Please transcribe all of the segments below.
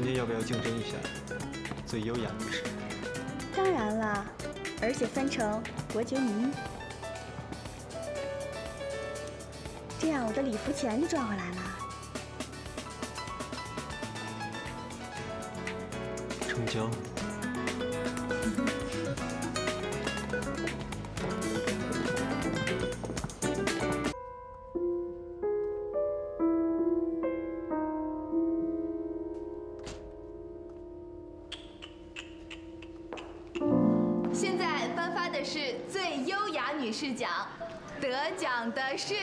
天要不要竞争一下最优雅女士？当然了，而且分成伯爵名义，这样我的礼服钱就赚回来了。成交。现在颁发的是最优雅女士奖，得奖的是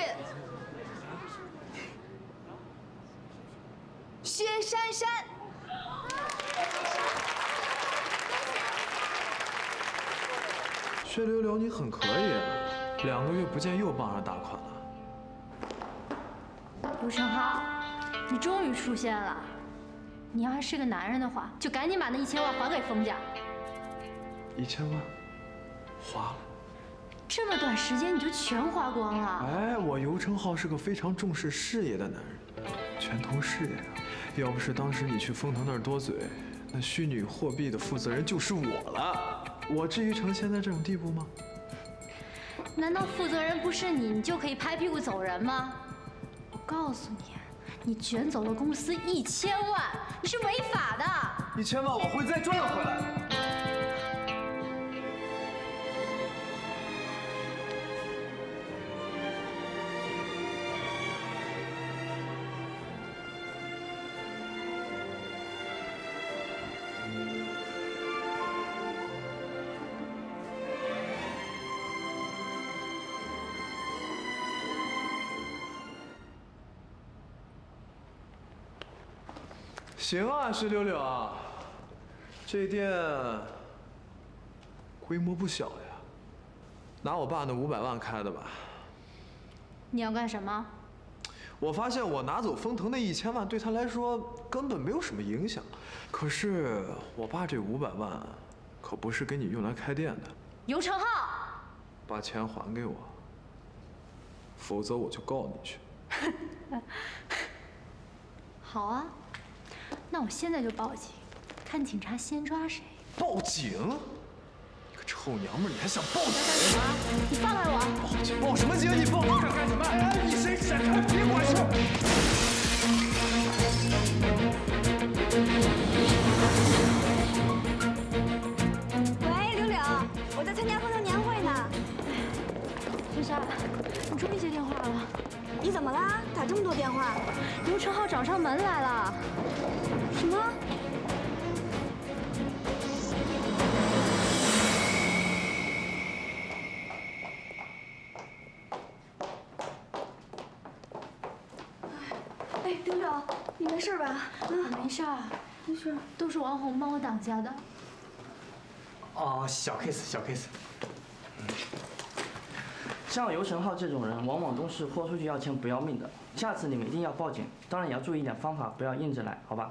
薛珊珊。薛柳柳，你很可以，2个月不见又傍上大款了。刘成浩，你终于出现了。你要还是个男人的话，就赶紧把那1000万还给封家。1000万，花了。这么短时间你就全花光了？哎，我尤成浩是个非常重视事业的男人，全投事业啊！要不是当时你去封腾那儿多嘴，那虚拟货币的负责人就是我了。我至于成现在这种地步吗？难道负责人不是你，你就可以拍屁股走人吗？我告诉你，你卷走了公司1000万，你是违法的。1000万我会再赚回来。行啊，石柳柳啊，这店规模不小呀，拿我爸那500万开的吧？你要干什么？我发现我拿走封腾那1000万对他来说根本没有什么影响，可是我爸这500万可不是给你用来开店的。尤成浩，把钱还给我，否则我就告你去。好啊。那我现在就报警，看警察先抓谁。报警？你个臭娘们儿，你还想报警？干什么？你放开我！报警？报什么警？你报这干什么？哎，你谁闪开？别管事！喂，柳柳，我在参加封腾年会呢。雪莎，你终于接电话了。你怎么啦？打这么多电话？刘成浩找上门来了。什么？哎，柳柳，你没事吧？啊，我没事儿，没事。都是王红帮我挡下的。哦，小 case，小 case。像尤成浩这种人，往往都是豁出去要钱不要命的。下次你们一定要报警，当然也要注意一点方法，不要硬着来，好吧？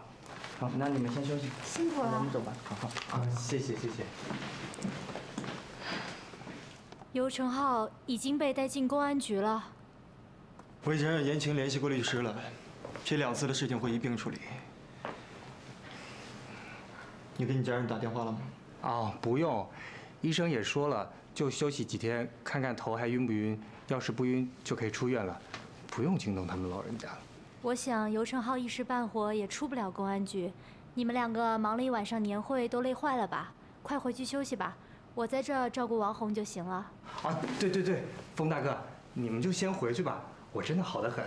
好，那你们先休息，辛苦了。我们走吧。好好，啊，谢谢谢谢。尤成浩已经被带进公安局了。我已经让严晴联系过律师了，这2次的事情会一并处理。你给你家人打电话了吗？哦，不用，医生也说了，就休息几天，看看头还晕不晕。要是不晕，就可以出院了，不用惊动他们老人家了。我想尤成浩一时半会儿也出不了公安局，你们2个忙了一晚上年会，都累坏了吧？快回去休息吧，我在这儿照顾王红就行了。啊，对对对，风大哥，你们就先回去吧，我真的好得很。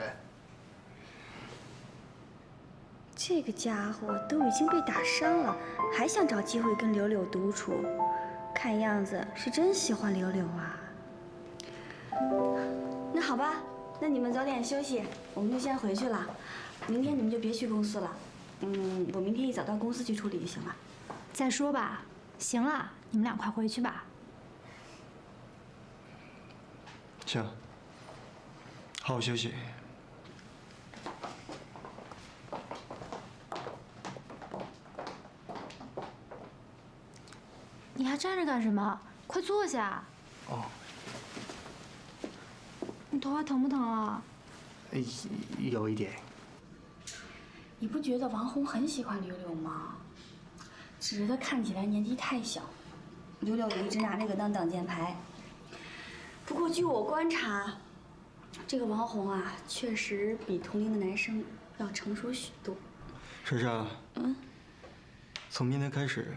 这个家伙都已经被打伤了，还想找机会跟柳柳独处，看样子是真喜欢柳柳啊。那好吧，那你们早点休息，我们就先回去了。明天你们就别去公司了。我明天一早到公司去处理就行了。再说吧，行了，你们俩快回去吧。行，好好休息。你还站着干什么？快坐下。哦。你头还疼不疼啊？有一点。你不觉得王红很喜欢柳柳吗？只是他看起来年纪太小，柳柳也一直拿这个当挡箭牌。不过据我观察，这个王红啊，确实比同龄的男生要成熟许多。珊珊，从明天开始，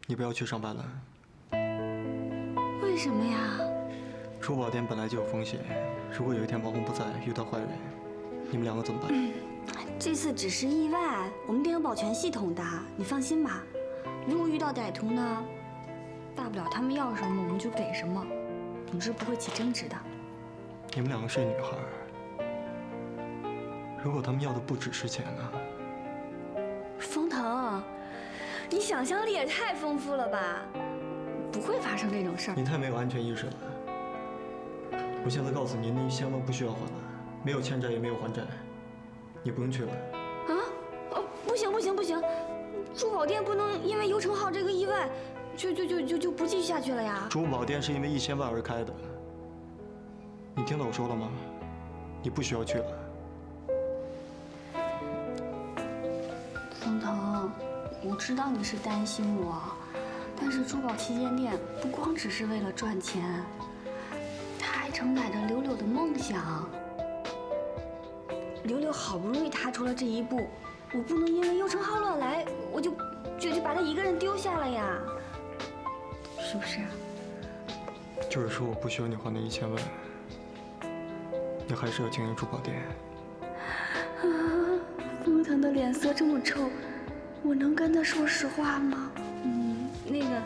你不要去上班了。为什么呀？珠宝店本来就有风险，如果有一天王红不在，遇到坏人，你们两个怎么办？这次只是意外，我们店有保全系统的，你放心吧。如果遇到歹徒呢，大不了他们要什么我们就给什么，总之不会起争执的。你们两个是女孩，如果他们要的不只是钱呢？风腾，你想象力也太丰富了吧？不会发生这种事儿。你太没有安全意识了。我现在告诉你，那1000万不需要还了，没有欠债也没有还债，你不用去了。啊？不行不行不行，珠宝店不能因为游成浩这个意外，就不继续下去了呀。珠宝店是因为1000万而开的，你听到我说了吗？你不需要去了。风腾，我知道你是担心我，但是珠宝旗舰店不光只是为了赚钱，它还承载着柳柳的梦想。柳柳好不容易踏出了这一步，我不能因为游成浩乱来，我就把他一个人丢下了呀，是不是？就是说我不需要你还那1000万，你还是要经营珠宝店。风腾的脸色这么臭，我能跟他说实话吗？那个，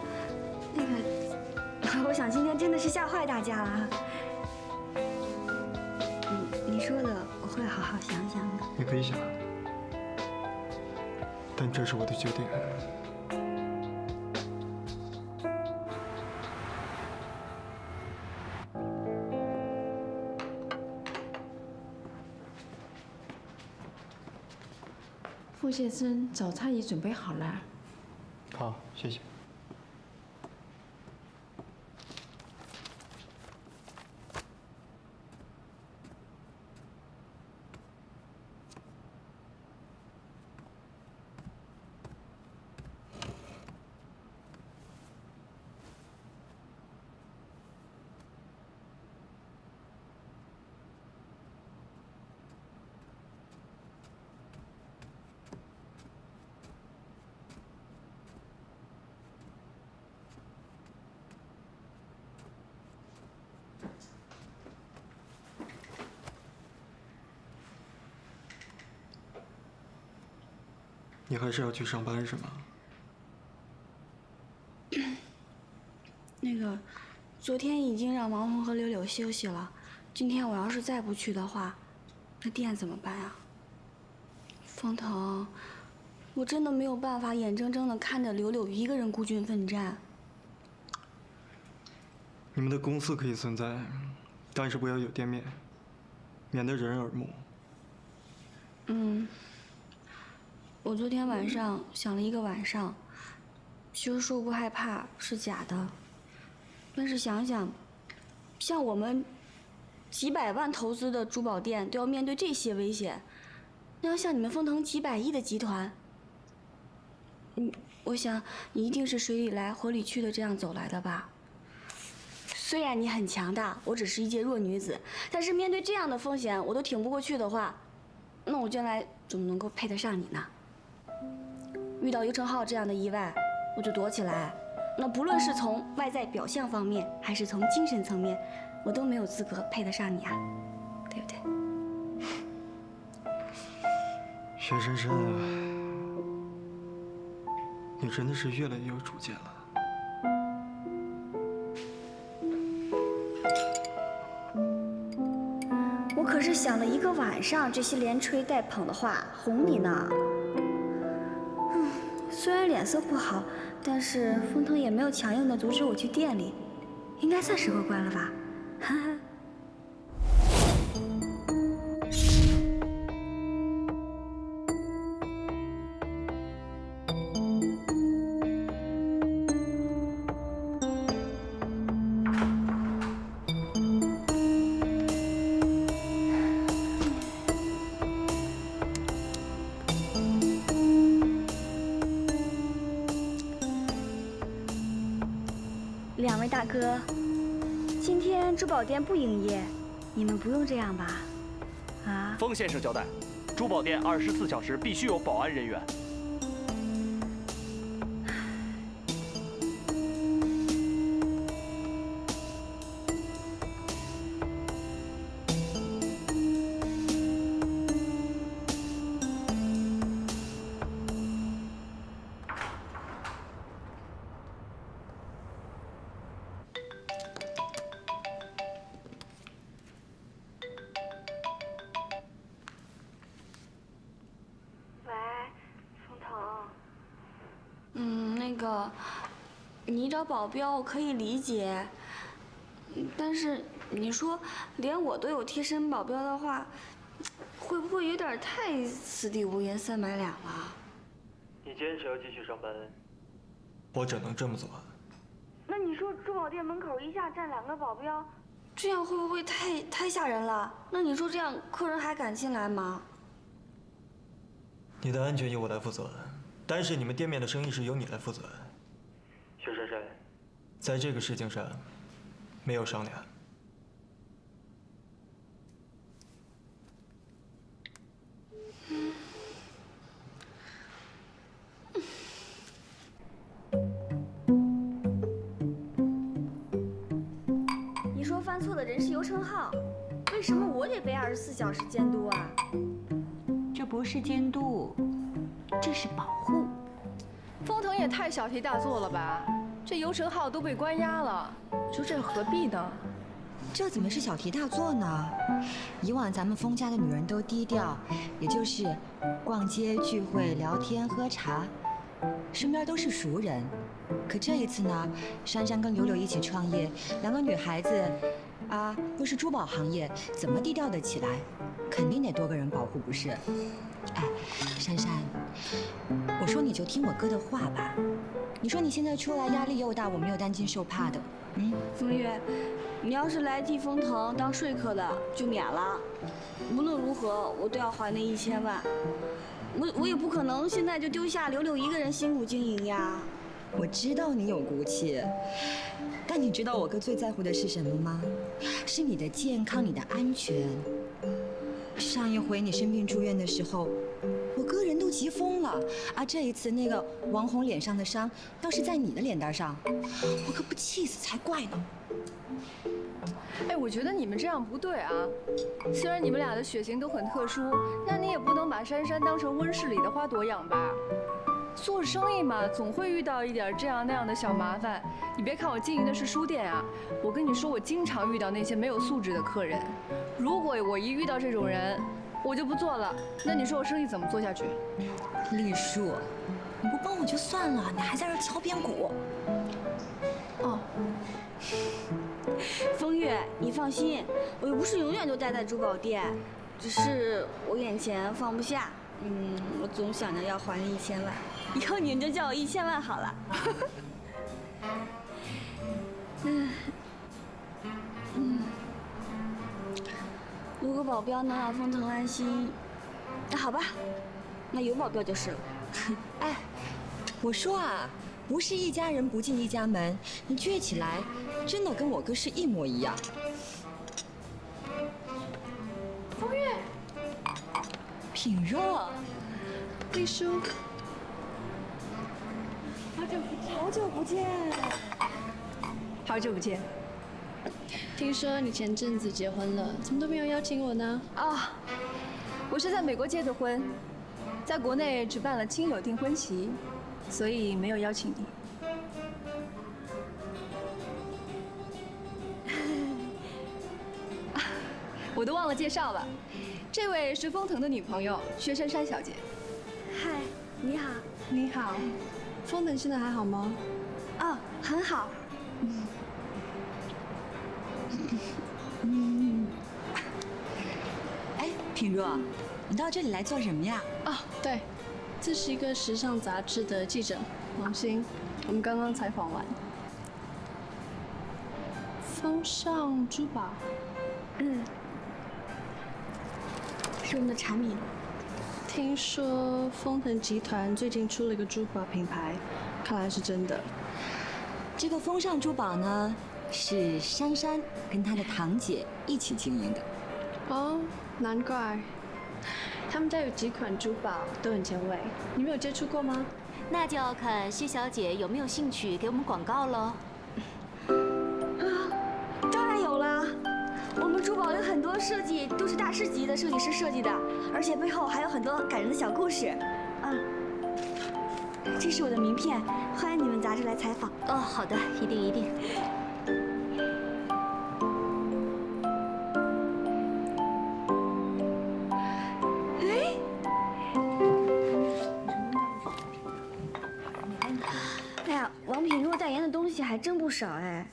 我想今天真的是吓坏大家了。你说的我会好好想想的。你可以想，但这是我的决定。傅先生，早餐已准备好了。好，谢谢。你还是要去上班是吗？那个，昨天已经让王红和柳柳休息了，今天我要是再不去的话，那店怎么办啊？风腾，我真的没有办法眼睁睁地看着柳柳一个人孤军奋战。你们的公司可以存在，但是不要有店面，免得惹人耳目。我昨天晚上想了一个晚上，其实说不害怕是假的，但是想想，像我们几百万投资的珠宝店都要面对这些危险，那要像你们风腾几百亿的集团，我想你一定是水里来火里去的这样走来的吧？虽然你很强大，我只是一介弱女子，但是面对这样的风险我都挺不过去的话，那我将来怎么能够配得上你呢？遇到游成浩这样的意外，我就躲起来。那不论是从外在表象方面，还是从精神层面，我都没有资格配得上你啊，对不对？薛珊珊啊，你真的是越来越有主见了。我可是想了一个晚上，这些连吹带捧的话哄你呢。虽然脸色不好，但是风腾也没有强硬的阻止我去店里，应该算是过关了吧？哈哈。大哥，今天珠宝店不营业，你们不用这样吧？啊？风先生交代，珠宝店24小时必须有保安人员。你找保镖我可以理解，但是你说连我都有贴身保镖的话，会不会有点太此地无银三百两了？你坚持要继续上班，我只能这么做。那你说珠宝店门口一下站2个保镖，这样会不会太吓人了？那你说这样客人还敢进来吗？你的安全由我来负责，但是你们店面的生意是由你来负责。薛珊珊，在这个事情上没有商量。你说犯错的人是尤成浩，为什么我得被24小时监督啊？这不是监督，这是保护。封腾也太小题大做了吧！这尤成浩都被关押了，说这何必呢？这怎么是小题大做呢？以往咱们封家的女人都低调，也就是逛街、聚会、聊天、喝茶，身边都是熟人。可这一次呢，珊珊跟柳柳一起创业，2个女孩子，啊，又是珠宝行业，怎么低调得起来？肯定得多个人保护，不是？哎，珊珊，我说你就听我哥的话吧。你说你现在出来压力又大，我没有担惊受怕的。风月，你要是来替封腾当说客的，就免了。无论如何，我都要还那1000万。我也不可能现在就丢下柳柳一个人辛苦经营呀。我知道你有骨气，但你知道我哥最在乎的是什么吗？是你的健康，你的安全。上一回你生病住院的时候，我哥人都急疯了啊！这一次那个王红脸上的伤，要是在你的脸蛋上，我可不气死才怪呢。哎，我觉得你们这样不对啊。虽然你们俩的血型都很特殊，那你也不能把珊珊当成温室里的花朵养吧？做生意嘛，总会遇到一点这样那样的小麻烦。你别看我经营的是书店啊，我跟你说，我经常遇到那些没有素质的客人。如果我一遇到这种人，我就不做了。那你说我生意怎么做下去？丽树，你不帮我就算了，你还在这敲边鼓。哦，风月，你放心，我又不是永远都待在珠宝店，只是我眼前放不下。我总想着要还那1000万，以后你们就叫我1000万好了。如果保镖能让封腾安心，那好吧，那有保镖就是了。哎，我说啊，不是一家人不进一家门，你倔起来，真的跟我哥是一模一样。风月，品若，丽叔，好久不见。好久不见。听说你前阵子结婚了，怎么都没有邀请我呢？啊，我是在美国结的婚，在国内只办了亲友订婚席，所以没有邀请你。我都忘了介绍了，这位是封腾的女朋友薛珊珊小姐。嗨，你好。你好，封腾现在还好吗？哦，很好。哎，品若，你到这里来做什么呀？哦，对，这是一个时尚杂志的记者王鑫，我们刚刚采访完。风尚珠宝，是我们的产品。听说丰腾集团最近出了一个珠宝品牌，看来是真的。这个风尚珠宝呢，是珊珊跟她的堂姐一起经营的。哦，难怪。他们家有几款珠宝都很前卫，你们有接触过吗？那就要看薛小姐有没有兴趣给我们广告喽。当然有了，我们珠宝有很多设计都是大师级的设计师设计的，而且背后还有很多感人的小故事。这是我的名片，欢迎你们杂志来采访。哦，好的，一定一定。哎呀，王品若代言的东西还真不少哎，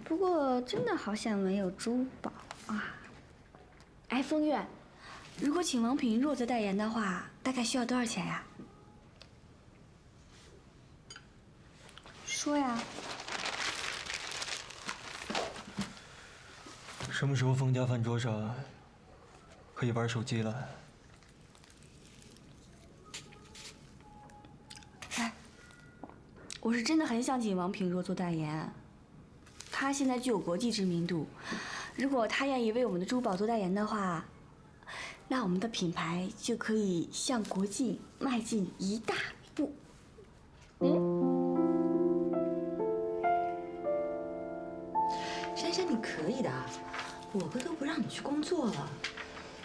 不过真的好像没有珠宝啊。哎，风月，如果请王品若做代言的话，大概需要多少钱呀？说呀。什么时候封家饭桌上可以玩手机了？哎，我是真的很想请王品若做代言，她现在具有国际知名度，如果她愿意为我们的珠宝做代言的话，那我们的品牌就可以向国际迈进一大步。珊珊，你可以的，我哥都不让你去工作了，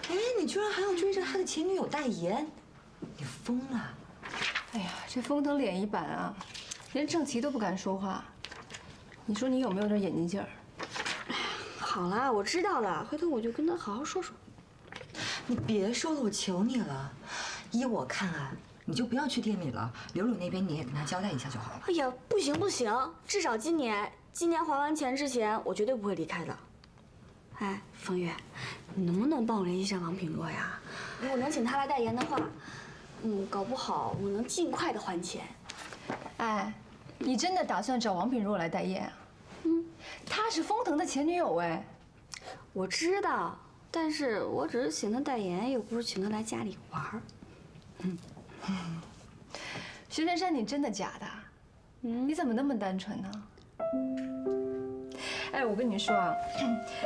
哎，你居然还要追着他的前女友代言，你疯了！哎呀，这风腾脸一板啊，连郑琦都不敢说话。你说你有没有点眼力劲儿？好了，我知道了，回头我就跟他好好说说。你别说了，我求你了。依我看啊，你就不要去店里了，柳柳那边你也跟他交代一下就好了。哎呀，不行不行，至少今年还完钱之前，我绝对不会离开的。哎，风月，你能不能帮我联系上王品若呀？如果能请他来代言的话，搞不好我能尽快的还钱。哎，你真的打算找王品若来代言啊？她是风腾的前女友哎。我知道，但是我只是请他代言，又不是请他来家里玩儿。徐珊珊，你真的假的？你怎么那么单纯呢？哎，我跟你说啊，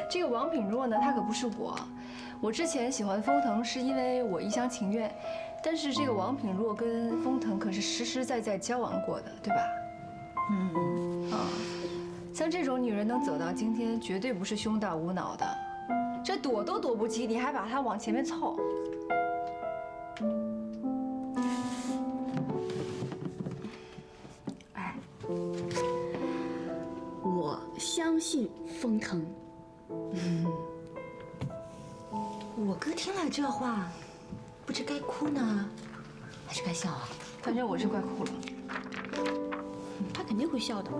这个王品若呢，她可不是我。我之前喜欢风腾是因为我一厢情愿，但是这个王品若跟风腾可是实实在在交往过的，对吧？像这种女人能走到今天，绝对不是胸大无脑的。这躲都躲不及，你还把她往前面凑。哎，我相信风腾。我哥听了这话，不知该哭呢，还是该笑啊？反正我是快哭了。他肯定会笑的。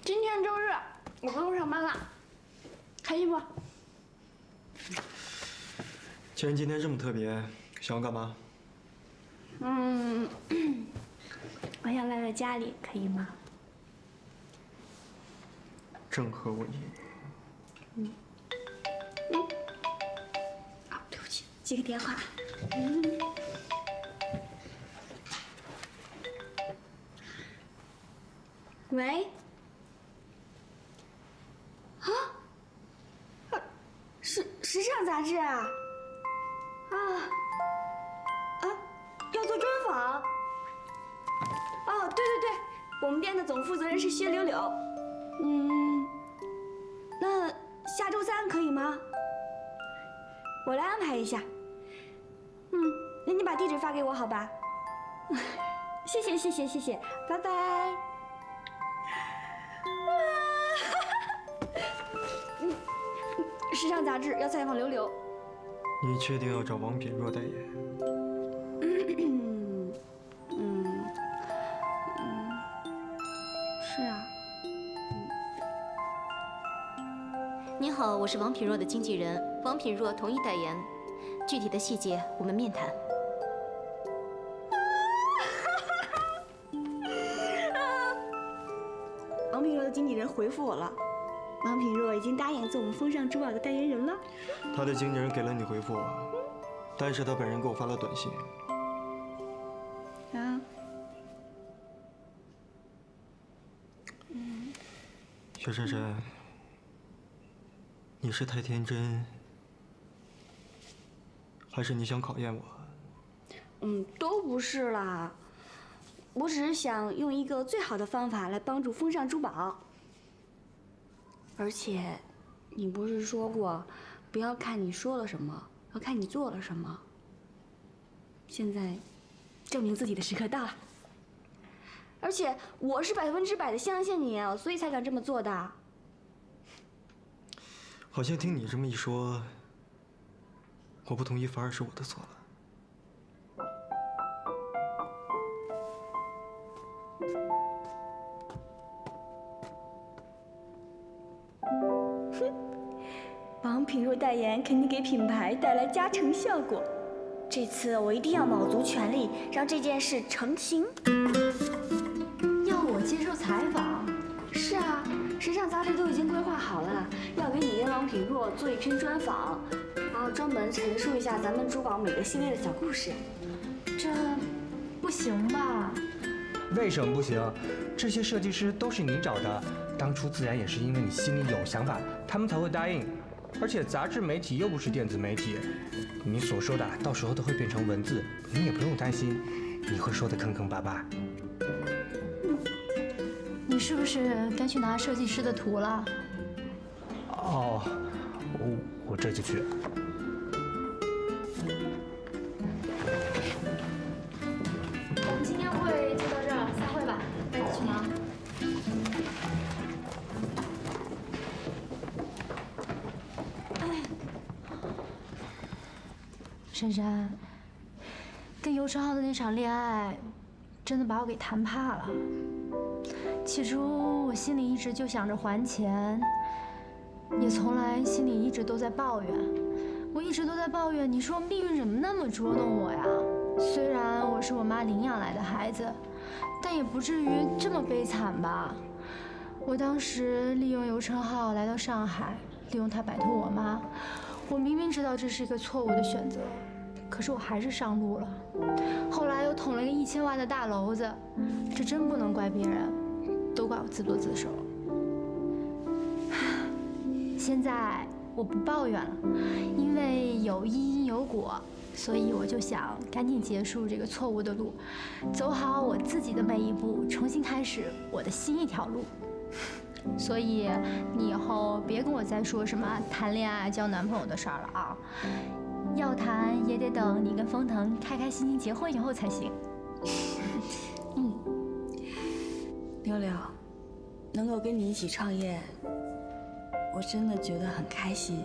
今天周日，我不用上班了，开心不？既然今天这么特别，想要干嘛？我想赖在家里，可以吗？正合我意。啊，对不起，接个电话。喂。啊？时尚杂志啊？要做专访？哦，对，我们店的总负责人是薛柳柳。那下周3可以吗？我来安排一下。那你把地址发给我好吧？谢谢，拜拜。时尚杂志要采访柳柳。你确定要找王品若代言？是啊。您好，我是王品若的经纪人，王品若同意代言，具体的细节我们面谈。王品若的经纪人回复我了，王品若已经答应做我们风尚珠宝的代言人了。他的经纪人给了你回复，但是他本人给我发了短信。啊？薛珊珊，你是太天真，还是你想考验我？都不是啦。我只是想用一个最好的方法来帮助风尚珠宝。而且，你不是说过，不要看你说了什么，要看你做了什么。现在，证明自己的时刻到了。而且我是100%的相信你，所以才敢这么做的。好像听你这么一说，我不同意反而是我的错了。王品若代言肯定给品牌带来加成效果，这次我一定要卯足全力让这件事成型。要我接受采访？是啊，时尚杂志都已经规划好了，要给你跟王品若做一篇专访，然后专门陈述一下咱们珠宝每个系列的小故事。这不行吧？为什么不行？这些设计师都是你找的，当初自然也是因为你心里有想法，他们才会答应。而且杂志媒体又不是电子媒体，你所说的到时候都会变成文字，你也不用担心你会说的坑坑巴巴。你是不是该去拿设计师的图了？哦，我这就去。我们今天会就到这儿，散会吧，赶紧去忙。珊珊，跟尤承浩的那场恋爱，真的把我给谈怕了。起初我心里一直就想着还钱，也从来心里一直都在抱怨。我一直都在抱怨，你说命运怎么那么捉弄我呀？虽然我是我妈领养来的孩子，但也不至于这么悲惨吧？我当时利用尤承浩来到上海，利用他摆脱我妈。我明明知道这是一个错误的选择，可是我还是上路了。后来又捅了个1000万的大篓子，这真不能怪别人，都怪我自作自受。现在我不抱怨了，因为有因有果，所以我就想赶紧结束这个错误的路，走好我自己的每一步，重新开始我的新一条路。所以你以后别跟我再说什么谈恋爱、交男朋友的事儿了啊！要谈也得等你跟风腾开开心心结婚以后才行。柳柳，能够跟你一起创业，我真的觉得很开心。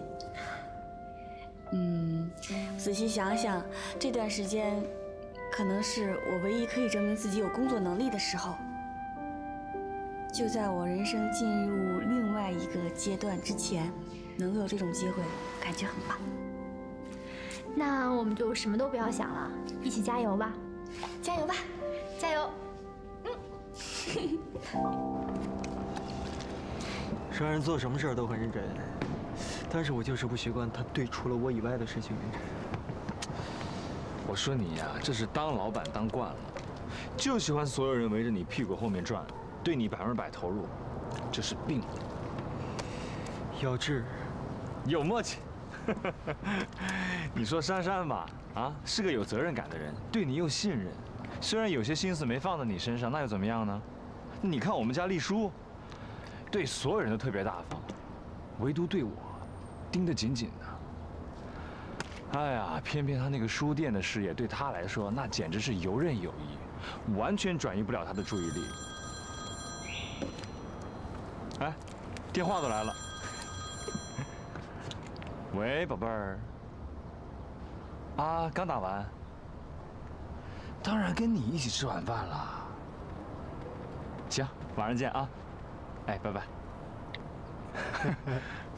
仔细想想，这段时间可能是我唯一可以证明自己有工作能力的时候。就在我人生进入另外一个阶段之前，能够有这种机会，感觉很棒。那我们就什么都不要想了，一起加油吧！加油吧，加油！虽然做什么事儿都很认真，但是我就是不习惯他对除了我以外的事情认真。我说你呀，这是当老板当惯了，就喜欢所有人围着你屁股后面转。对你100%投入，这是病。要治，有默契。你说珊珊吧，啊，是个有责任感的人，对你又信任，虽然有些心思没放在你身上，那又怎么样呢？你看我们家丽叔，对所有人都特别大方，唯独对我，盯得紧紧的。哎呀，偏偏他那个书店的事业对他来说，那简直是游刃有余，完全转移不了他的注意力。哎，电话都来了。喂，宝贝儿。啊，刚打完。当然跟你一起吃晚饭了。行，晚上见啊。哎，拜拜。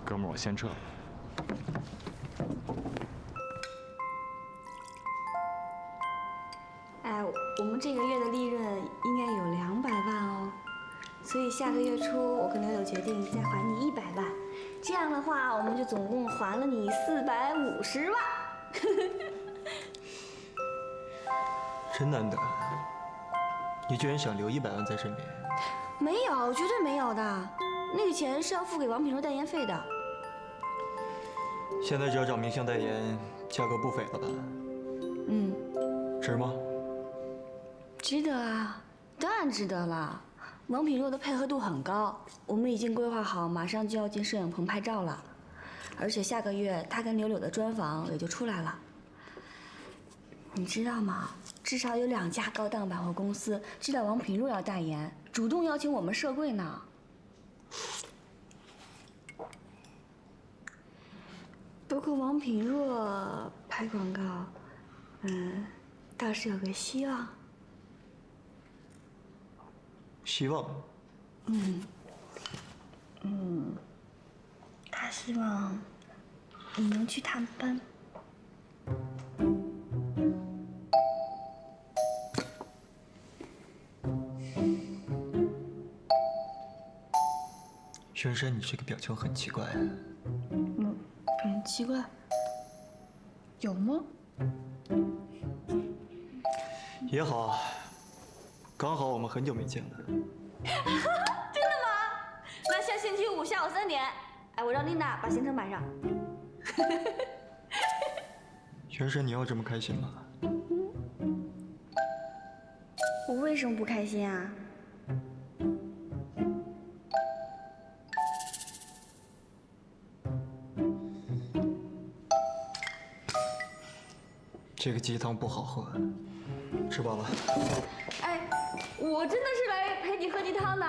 哥们儿，我先撤了。哎，我们这个月的利润应该有200万哦。所以下个月初我跟柳柳决定再还你100万，这样的话我们就总共还了你450万。真难得，你居然想留100万在身边。没有，绝对没有的，那个钱是要付给王品若代言费的。现在只要找明星代言，价格不菲了吧？嗯，值吗？值得啊，当然值得了。王品若的配合度很高，我们已经规划好，马上就要进摄影棚拍照了。而且下个月他跟柳柳的专访也就出来了。你知道吗？至少有2家高档百货公司知道王品若要代言，主动邀请我们社柜呢。不过王品若拍广告，倒是有个希望。希望？他希望你能去探班。轩轩，你这个表情很奇怪。很奇怪，有吗？也好，刚好我们很久没见了。真的吗？那下星期5下午3点，哎，我让琳达把行程摆上。轩轩，你要这么开心吗？我为什么不开心啊？这个鸡汤不好喝，吃饱了。哎，我真的是来陪你喝鸡汤的。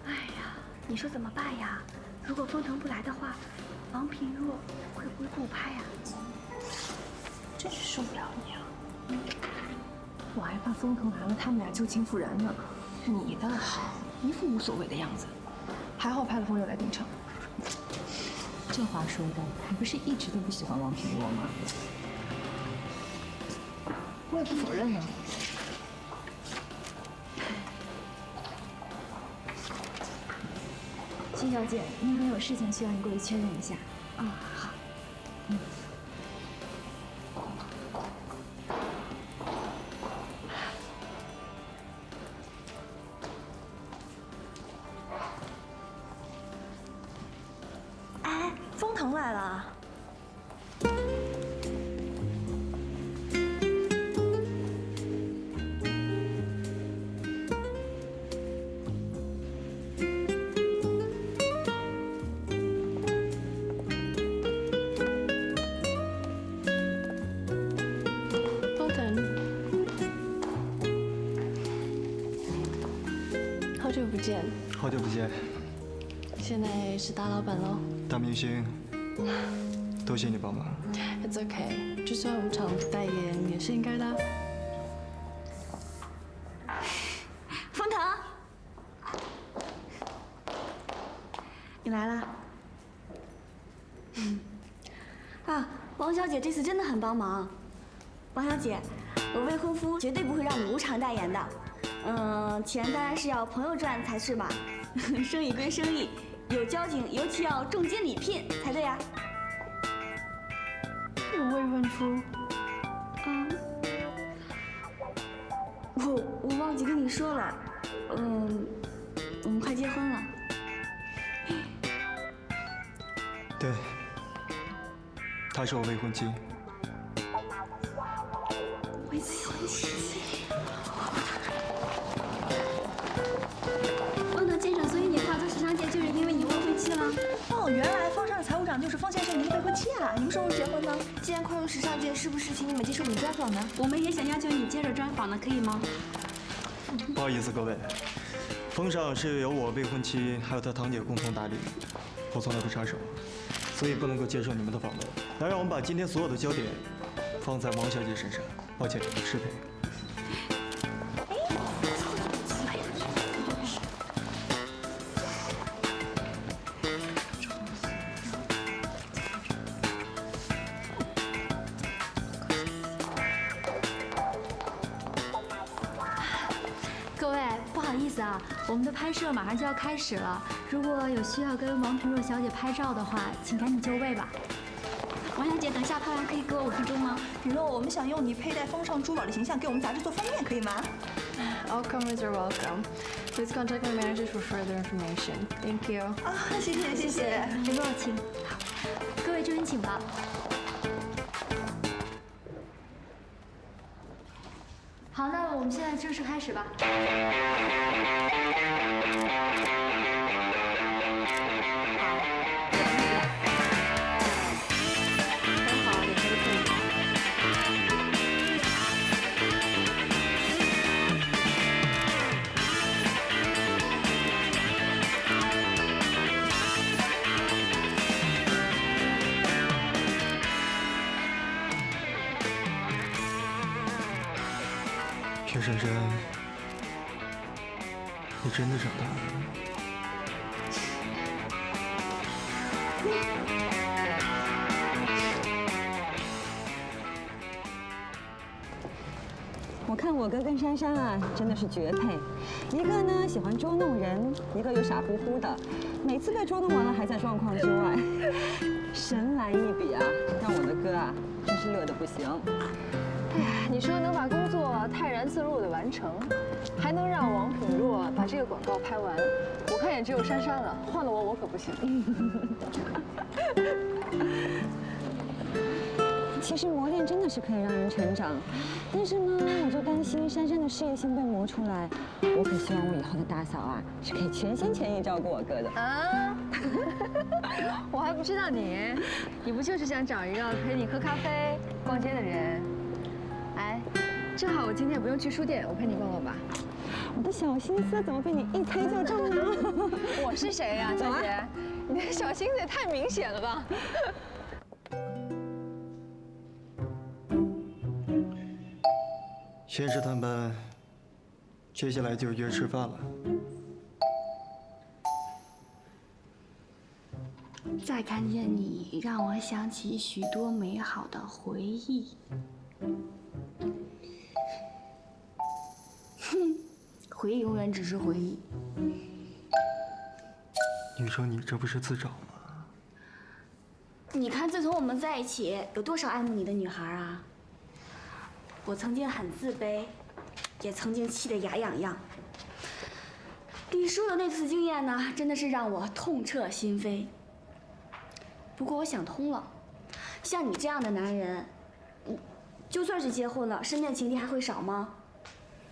哎呀，你说怎么办呀？如果封腾不来的话，王品若会不会不拍呀？真是受不了你啊！我还怕封腾来了，他们俩旧情复燃呢。你倒好，一副无所谓的样子。还好派了朋友来订场。这话说的，你不是一直都不喜欢王品若吗？我也不否认啊。徐小姐，那边有事情需要你过去确认一下。啊，好。哎，封腾来了。封腾，好久不见。好久不见，现在是大老板喽。大明星，多谢你帮忙。 It's okay， 就算无偿代言也是应该的。封腾，你来啦。啊，王小姐这次真的很帮忙。王小姐，我未婚夫绝对不会让你无偿代言的。钱当然是要朋友赚才是嘛。生意归生意，有交情尤其要重金礼聘才对呀。我未婚夫。我忘记跟你说了，我们快结婚了。对，她是我未婚妻。未婚妻。封腾先生，所以你踏足时尚界就是因为你未婚妻了？哦，原来风尚的财务长就是风先生您的未婚妻啊！你们什么时候结婚呢？既然跨入时尚界，是不是请你们接受我们专访呢？我们也想要求你接受专访呢，可以吗？不好意思各位，风尚是由我未婚妻还有她堂姐共同打理，我从来不插手，所以不能够接受你们的访问。来，让我们把今天所有的焦点放在王小姐身上。抱歉，失陪。的，我们的拍摄马上就要开始了。如果有需要跟王品若小姐拍照的话，请赶紧就位吧。王小姐，等下拍完可以给我5分钟吗？品若，我们想用你佩戴风尚珠宝的形象给我们杂志做封面，可以吗？ All comers are welcome. Please contact my manager for further information. Thank you. 啊，谢谢谢谢。品若，请。好，各位这边请吧。好，那我们现在正式开始吧。薛珊珊，你真的长大了。我看我哥跟珊珊啊，真的是绝配。一个呢喜欢捉弄人，一个又傻乎乎的，每次被捉弄完了还在状况之外，神来一笔啊，让我的哥啊真是乐得不行。哎呀，你说能把工作泰然自若地完成，还能让王品若把这个广告拍完，我看也只有珊珊了。换了我可不行。其实磨练真的是可以让人成长，但是呢，我就担心珊珊的事业心被磨出来。我可希望我以后的大嫂啊，是可以全心全意照顾我哥的。啊！我还不知道你不就是想找一个陪你喝咖啡、逛街的人？哎，正好我今天也不用去书店，我陪你逛逛吧。我的小心思怎么被你一猜就中呢？我是谁呀，小姐？你的小心思也太明显了吧！宣誓谈判，接下来就约吃饭了。再看见你，让我想起许多美好的回忆。哼，回忆永远只是回忆。你说你这不是自找吗？你看，自从我们在一起，有多少爱慕你的女孩啊？我曾经很自卑，也曾经气得牙痒痒。李叔的那次经验呢，真的是让我痛彻心扉。不过我想通了，像你这样的男人，就算是结婚了，身边情敌还会少吗？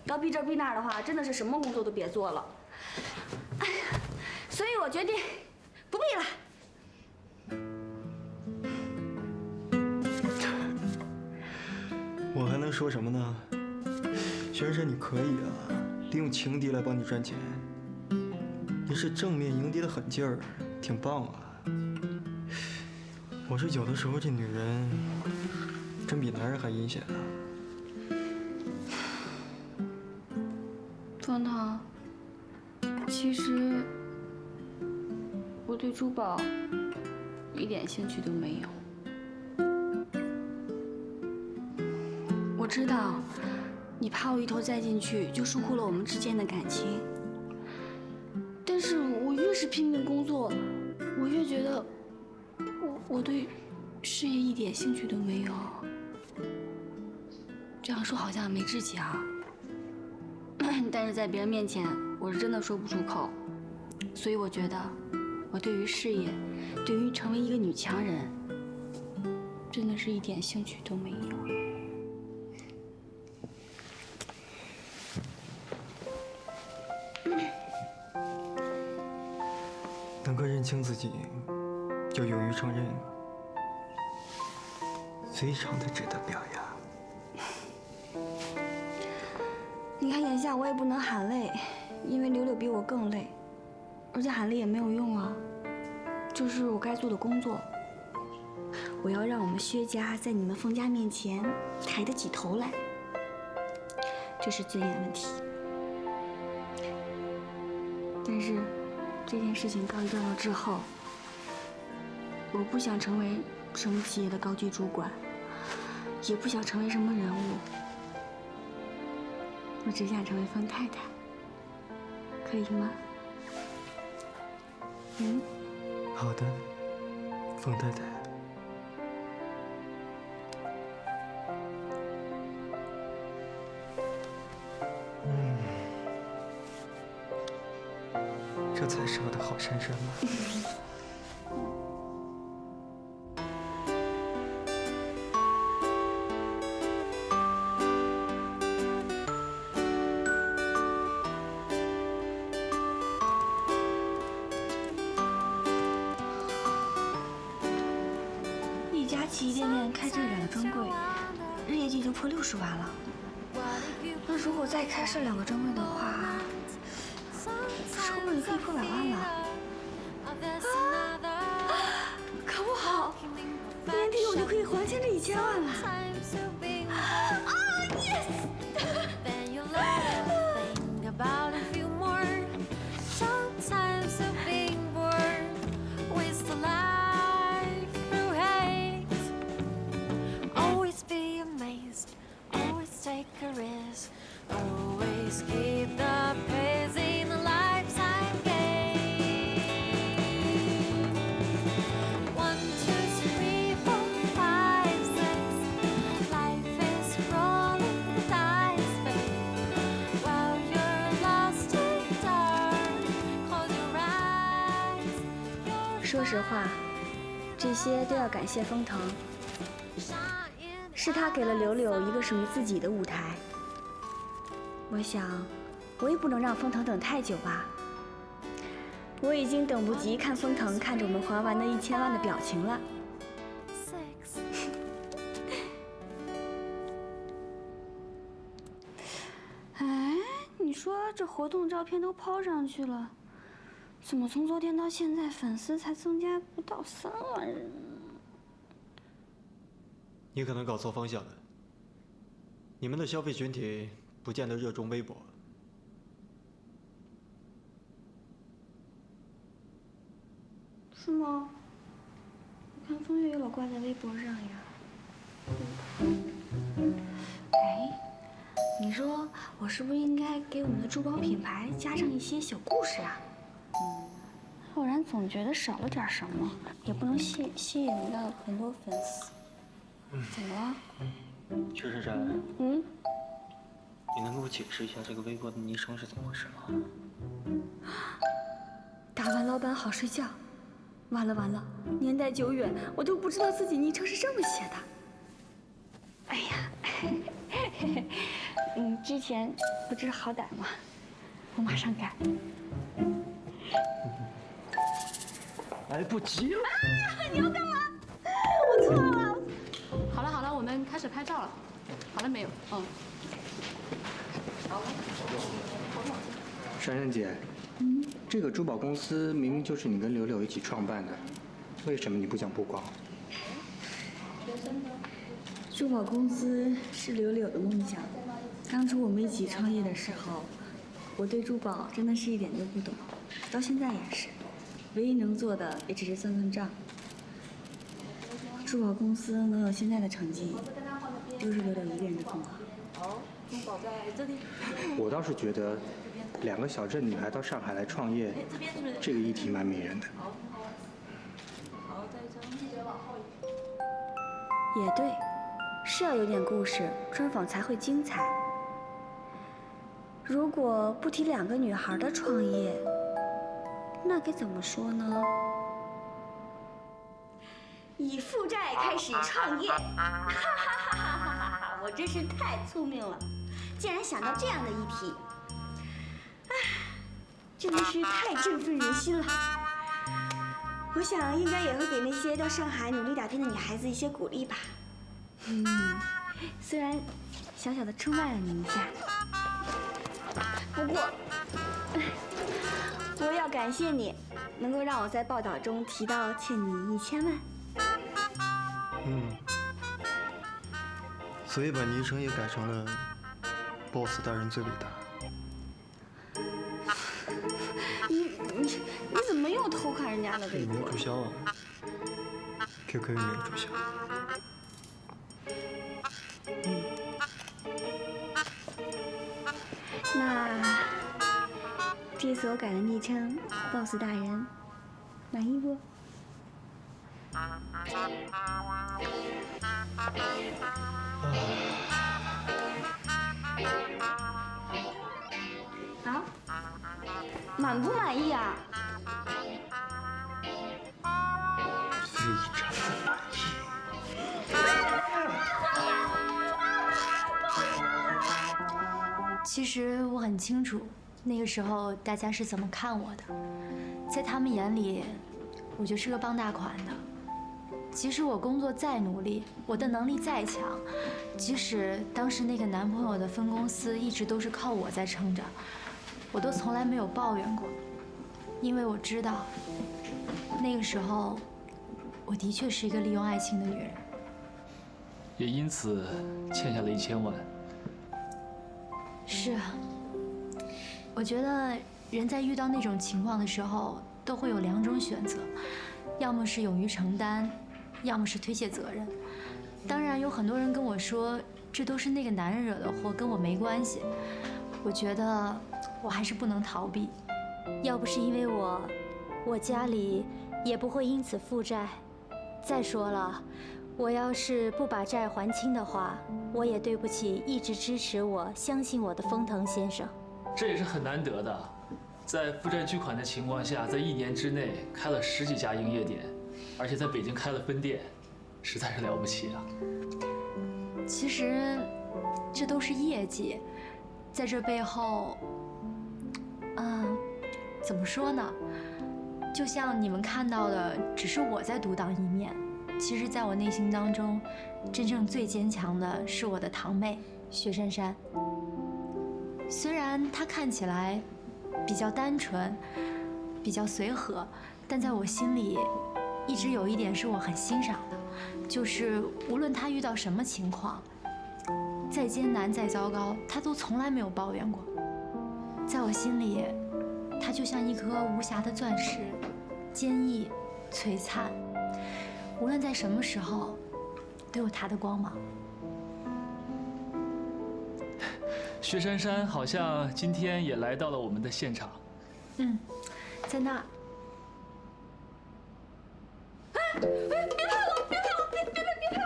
要避这避那的话，真的是什么工作都别做了。哎呀，所以我决定不避了。我还能说什么呢？轩珊，你可以啊，利用情敌来帮你赚钱。你是正面迎敌的狠劲儿，挺棒啊。我说有的时候这女人真比男人还阴险啊。方糖，其实我对珠宝一点兴趣都没有。我知道，你怕我一头栽进去，就疏忽了我们之间的感情。但是我越是拼命工作，我越觉得我对事业一点兴趣都没有。这样说好像没志气啊，但是在别人面前，我是真的说不出口。所以我觉得，我对于事业，对于成为一个女强人，真的是一点兴趣都没有。能够认清自己，又勇于承认，非常的值得表扬。你看眼下我也不能喊累，因为柳柳比我更累，而且喊累也没有用啊。这是我该做的工作。我要让我们薛家在你们封家面前抬得起头来，这是尊严问题。但是这件事情告一段落之后，我不想成为什么企业的高级主管，也不想成为什么人物，我只想成为方太太。可以吗？嗯。好的，冯太太。这才是我的好珊珊吗？一家洗衣店开这2个专柜，日业绩就破60万了。那如果再开设2个专柜的话，收入也可以破100万了。可不好，年底我就可以还清这1000万了。yes！ 说实话，这些都要感谢封腾，是他给了柳柳一个属于自己的舞台。我想，我也不能让封腾等太久吧。我已经等不及看封腾看着我们还完的1000万的表情了。哎，你说这活动照片都抛上去了。怎么从昨天到现在，粉丝才增加不到3万人？你可能搞错方向了。你们的消费群体不见得热衷微博。是吗？我看风月也老挂在微博上呀。哎，你说我是不是应该给我们的珠宝品牌加上一些小故事啊？不然总觉得少了点什么，也不能吸引到很多粉丝。怎么了？邱珊珊。嗯。你能给我解释一下这个微博的昵称是怎么回事吗？打完老板好睡觉。完了，年代久远，我都不知道自己昵称是这么写的。哎呀，之前不知好歹嘛，我马上改。来不及了！你要干嘛？我错了。好了，我们开始拍照了。好了没有？珊珊姐，这个珠宝公司明明就是你跟柳柳一起创办的，为什么你不想曝光？珠宝公司是柳柳的梦想。当初我们一起创业的时候，我对珠宝真的是一点都不懂，到现在也是。唯一能做的也只是算账。珠宝公司能有现在的成绩，都是柳柳一个人的功劳。好，珠宝在这里。我倒是觉得，2个小镇女孩到上海来创业，这个议题蛮迷人的。好，再一张。也对，是要有点故事，专访才会精彩。如果不提2个女孩的创业，那该怎么说呢？以负债开始创业，哈哈哈！我真是太聪明了，竟然想到这样的议题，唉，真的是太振奋人心了。我想应该也会给那些到上海努力打拼的女孩子一些鼓励吧。虽然小小的出卖了你一下，不过我要感谢你，能够让我在报道中提到欠你1000万。所以把昵称也改成了 “boss 大人最伟大”。你怎么又偷看人家的微博？没有注销啊 ，QQ 也没有注销。那这次我改了昵称 ，boss 大人，满意不？啊？满不满意啊？非常满意。其实我很清楚，那个时候大家是怎么看我的。在他们眼里，我就是个傍大款的。即使我工作再努力，我的能力再强，即使当时那个男朋友的分公司一直都是靠我在撑着，我都从来没有抱怨过，因为我知道，那个时候，我的确是一个利用爱情的女人。也因此欠下了1000万。是啊，我觉得人在遇到那种情况的时候，都会有2种选择，要么是勇于承担，要么是推卸责任。当然，有很多人跟我说，这都是那个男人惹的祸，跟我没关系。我觉得我还是不能逃避。要不是因为我家里也不会因此负债。再说了，我要是不把债还清的话，我也对不起一直支持我、相信我的风腾先生。这也是很难得的，在负债巨款的情况下，在1年之内开了10几家营业点，而且在北京开了分店，实在是了不起啊！其实，这都是业绩，在这背后，怎么说呢？就像你们看到的，只是我在独当一面。其实，在我内心当中，真正最坚强的是我的堂妹薛珊珊。虽然她看起来比较单纯，比较随和，但在我心里，一直有一点是我很欣赏的，就是无论她遇到什么情况，再艰难再糟糕，她都从来没有抱怨过。在我心里，她就像一颗无瑕的钻石，坚毅、璀璨。无论在什么时候，都有她的光芒。薛珊珊好像今天也来到了我们的现场。在那儿。别拍我！别拍我！别拍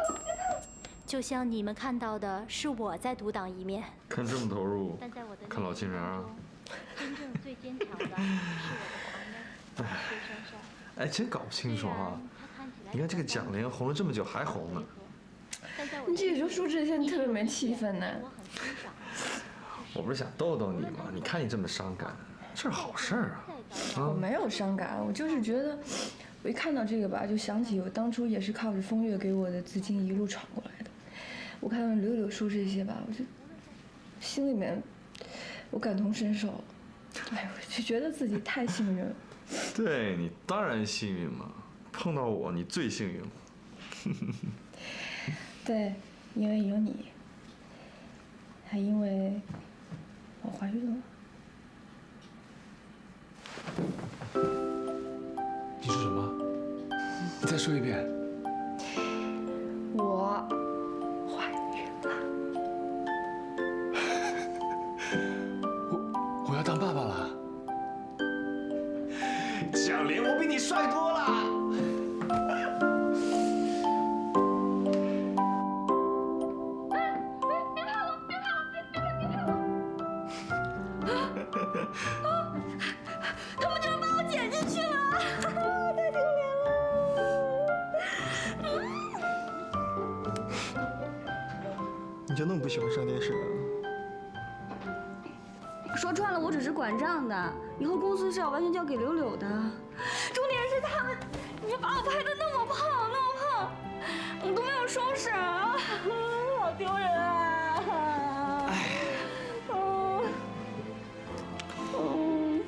我！别拍我！就像你们看到的是我在独当一面。看这么投入，看老亲人啊。真正最坚强的是我的堂妹薛珊珊。哎，真搞不清楚啊！你看这个蒋莲红了这么久还红呢。你这时候说这些，你特别没气氛呢。我不是想逗逗你吗？你看你这么伤感，这是好事儿啊！我没有伤感，我就是觉得，我一看到这个吧，就想起我当初也是靠着风月给我的资金一路闯过来的。我看到柳柳说这些吧，我就心里面我感同身受。哎，我就觉得自己太幸运了。对你当然幸运嘛，碰到我你最幸运了。对，因为有你，还因为我怀孕了。你说什么？你再说一遍。我怀孕了。我要当爸爸了。蒋莲，我比你帅多了。他们居然把我剪进去了，太丢脸了。你就那么不喜欢上电视啊？说穿了，我只是管账的，以后公司是要完全交给柳柳的。重点是他们，你把我拍的那么胖，那么胖，我都没有收拾，好丢人啊！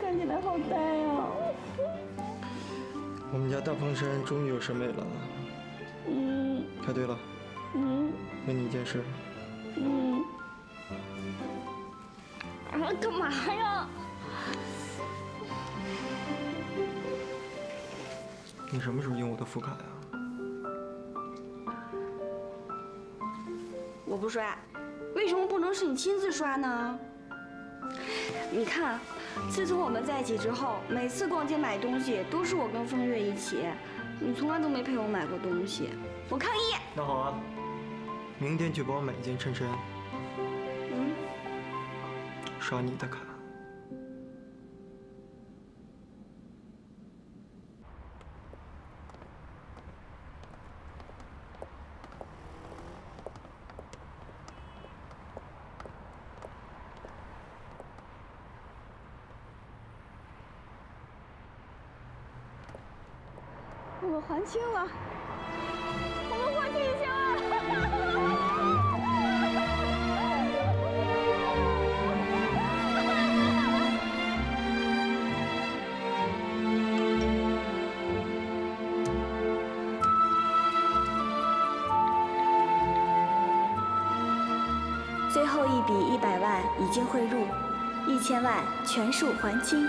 看起来好呆啊！我们家大风山终于有审美了。猜对了。问你一件事。干嘛呀？你什么时候用我的副卡呀？我不刷，为什么不能是你亲自刷呢？你看，自从我们在一起之后，每次逛街买东西都是我跟风月一起，你从来都没陪我买过东西，我抗议！那好啊，明天去帮我买一件衬衫。刷你的卡。我们还清了，我们还清一清最后一笔100万已经汇入，1000万全数还清。